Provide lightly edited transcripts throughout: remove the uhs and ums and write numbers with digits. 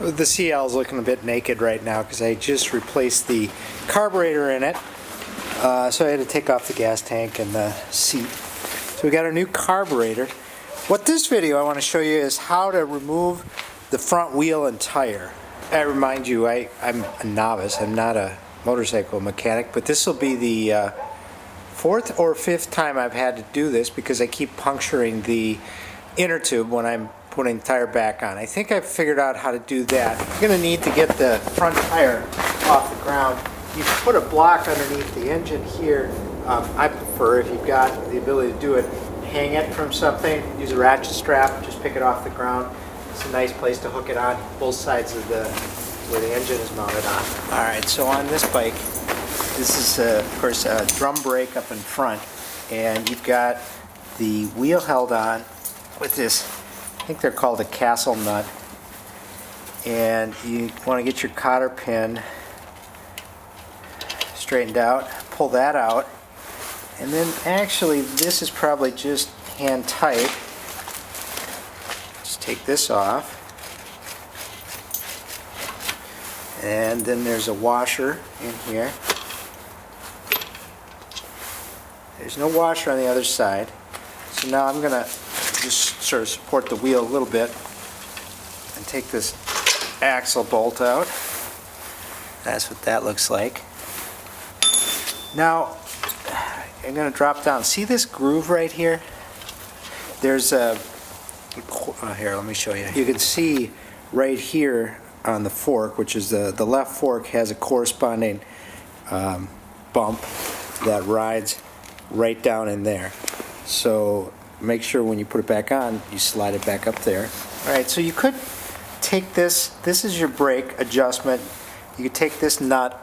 The CL is looking a bit naked right now because I just replaced the carburetor in it. So I had to take off the gas tank and the seat. So we got a new carburetor. What this video I want to show you is how to remove the front wheel and tire. I remind you, I'm a novice. I'm not a motorcycle mechanic, but this will be the fourth or fifth time I've had to do this because I keep puncturing the inner tube when I'm putting the tire back on. I think I've figured out how to do that. You're going to need to get the front tire off the ground. You put a block underneath the engine here. I prefer, if you've got the ability to do it, hang it from something, use a ratchet strap, just pick it off the ground. It's a nice place to hook it on both sides of where the engine is mounted on. Alright, so on this bike, this is of course a drum brake up in front, and you've got the wheel held on with this, I think they're called a castle nut, and you want to get your cotter pin straightened out, pull that out, and then actually this is probably just hand tight. Just take this off, and then there's a washer in here. There's no washer on the other side, so now I'm gonna just sort of support the wheel a little bit and take this axle bolt out. That's what that looks like. Now I'm going to drop down. See this groove right here? There's a here, let me show you. You can see right here on the fork, which is the left fork, has a corresponding bump that rides right down in there. So make sure when you put it back on, you slide it back up there. Alright, so you could take this is your brake adjustment. You could take this nut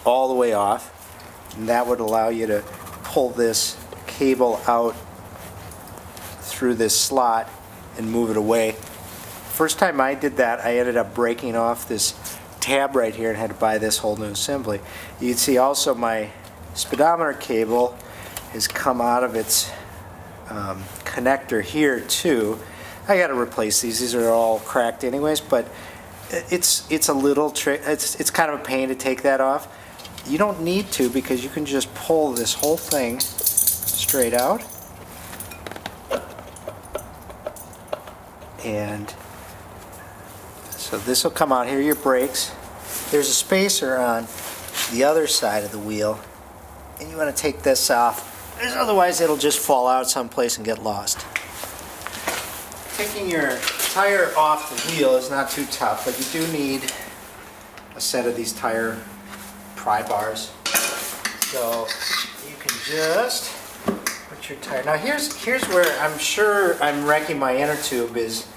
all the way off, and that would allow you to pull this cable out through this slot and move it away. First time I did that, I ended up breaking off this tab right here and had to buy this whole new assembly. You can see also my speedometer cable has come out of its connector here too. I got to replace these. These are all cracked anyways, but it's a little trick. It's kind of a pain to take that off. You don't need to, because you can just pull this whole thing straight out, and so this will come out. Here are your brakes. There's a spacer on the other side of the wheel, and you want to take this off, because otherwise it'll just fall out someplace and get lost. Taking your tire off the wheel is not too tough, but you do need a set of these tire pry bars. So you can just put your tire. Now here's where I'm sure I'm wrecking my inner tube is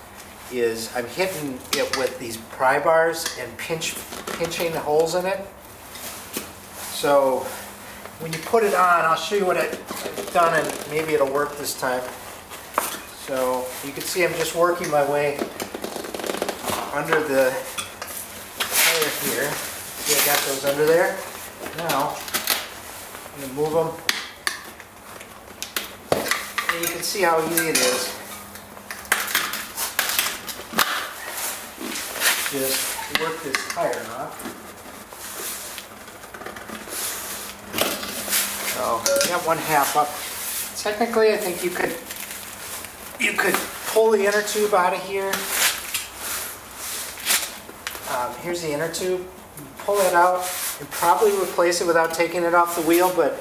I'm hitting it with these pry bars and pinching the holes in it. So when you put it on, I'll show you what I've done, and maybe it'll work this time. So you can see I'm just working my way under the tire here. See, I got those under there. Now I'm going to move them, and you can see how easy it is. Just work this tire off. So I got one half up. Technically, I think you could pull the inner tube out of here. Here's the inner tube. Pull it out and probably replace it without taking it off the wheel, but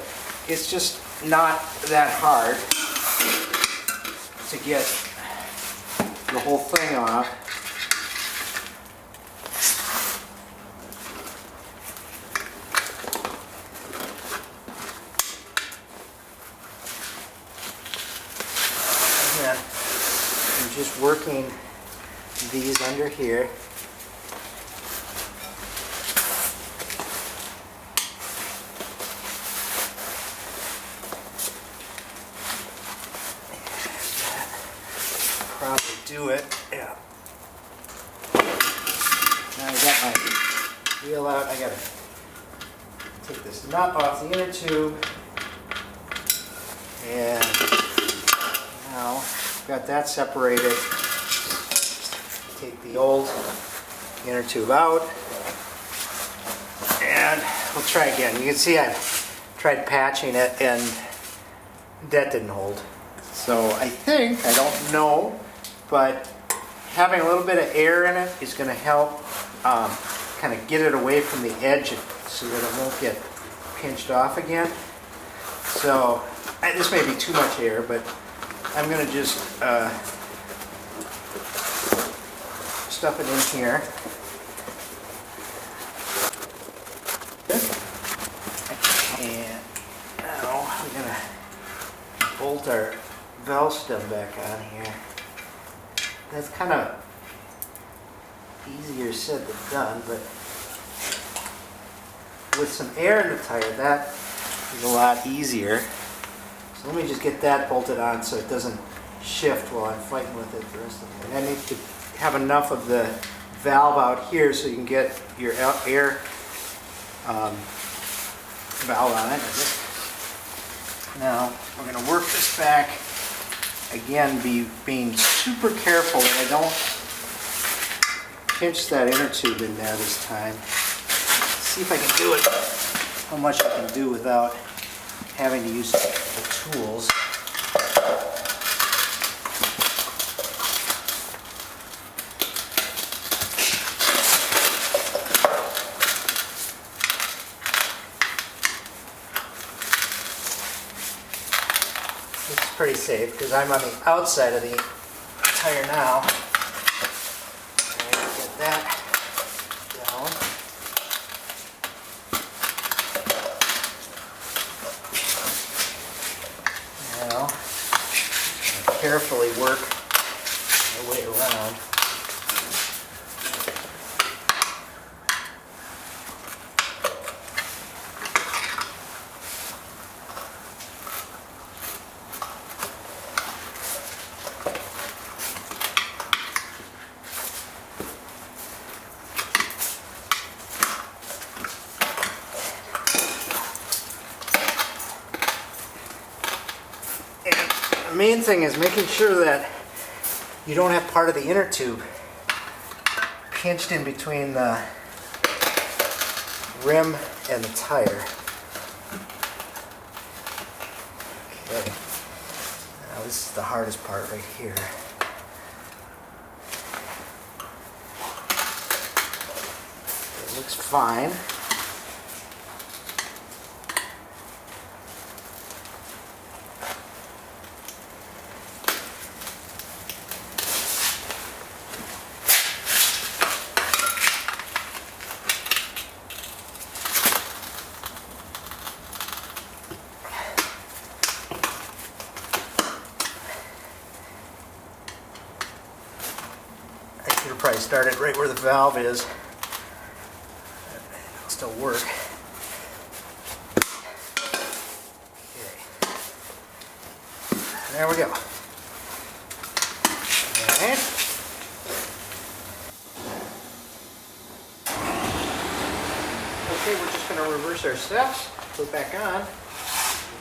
it's just not that hard to get the whole thing off. I'm just working these under here. Probably do it. Yeah. Now I got my wheel out. I gotta take this nut off the inner tube, and now got that separated. Take the old inner tube out. And we'll try again. You can see I tried patching it and that didn't hold. So I think, I don't know, but having a little bit of air in it is going to help kind of get it away from the edge so that it won't get pinched off again. So this may be too much air, but I'm going to just stuff it in here. And now we're going to bolt our valve stem back on here. That's kind of easier said than done, but with some air in the tire, that is a lot easier. So let me just get that bolted on so it doesn't shift while I'm fighting with it the rest of the way. And I need to have enough of the valve out here so you can get your air valve on it. Now we're going to work this back again, being super careful that I don't pinch that inner tube in there this time. Let's see if I can do it, how much I can do without having to use the tools. It's pretty safe because I'm on the outside of the tire now. Get that down. Now, carefully work my way around. The main thing is making sure that you don't have part of the inner tube pinched in between the rim and the tire. Okay, now this is the hardest part right here. It looks fine. Probably started right where the valve is. It'll still work. Okay. There we go. Alright. Okay, we're just going to reverse our steps, put it back on,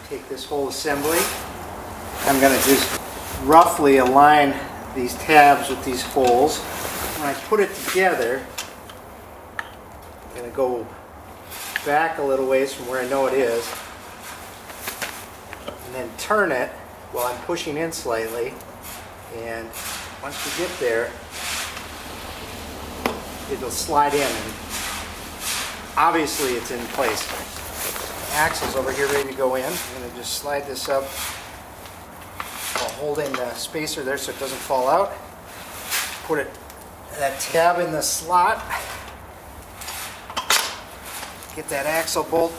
take this whole assembly. I'm going to just roughly align these tabs with these holes. When I put it together, I'm going to go back a little ways from where I know it is, and then turn it while I'm pushing in slightly, and once you get there, it'll slide in, and obviously it's in place. The axle's over here ready to go in. I'm going to just slide this up while holding the spacer there so it doesn't fall out. Put that tab in the slot. Get that axle bolt,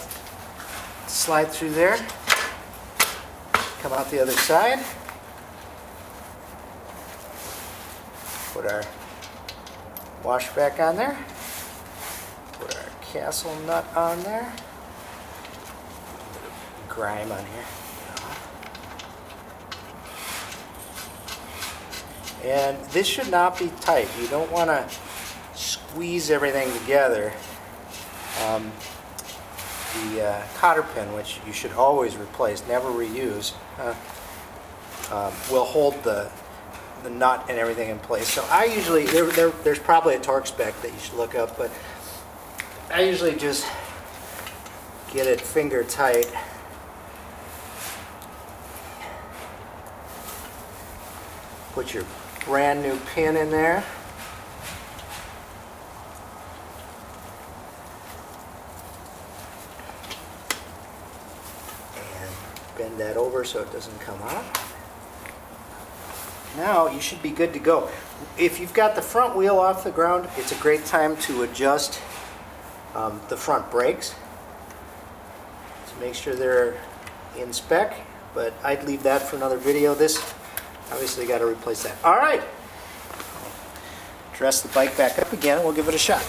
slide through there. Come out the other side. Put our wash back on there. Put our castle nut on there. A bit of grime on here. And this should not be tight. You don't want to squeeze everything together. The cotter pin, which you should always replace, never reuse, will hold the the nut and everything in place. So I usually, there's probably a torque spec that you should look up, but I usually just get it finger tight. Put your brand new pin in there. And bend that over so it doesn't come out. Now you should be good to go. If you've got the front wheel off the ground, it's a great time to adjust the front brakes to make sure they're in spec, but I'd leave that for another video. This, obviously, got to replace that. All right, dress the bike back up again and we'll give it a shot.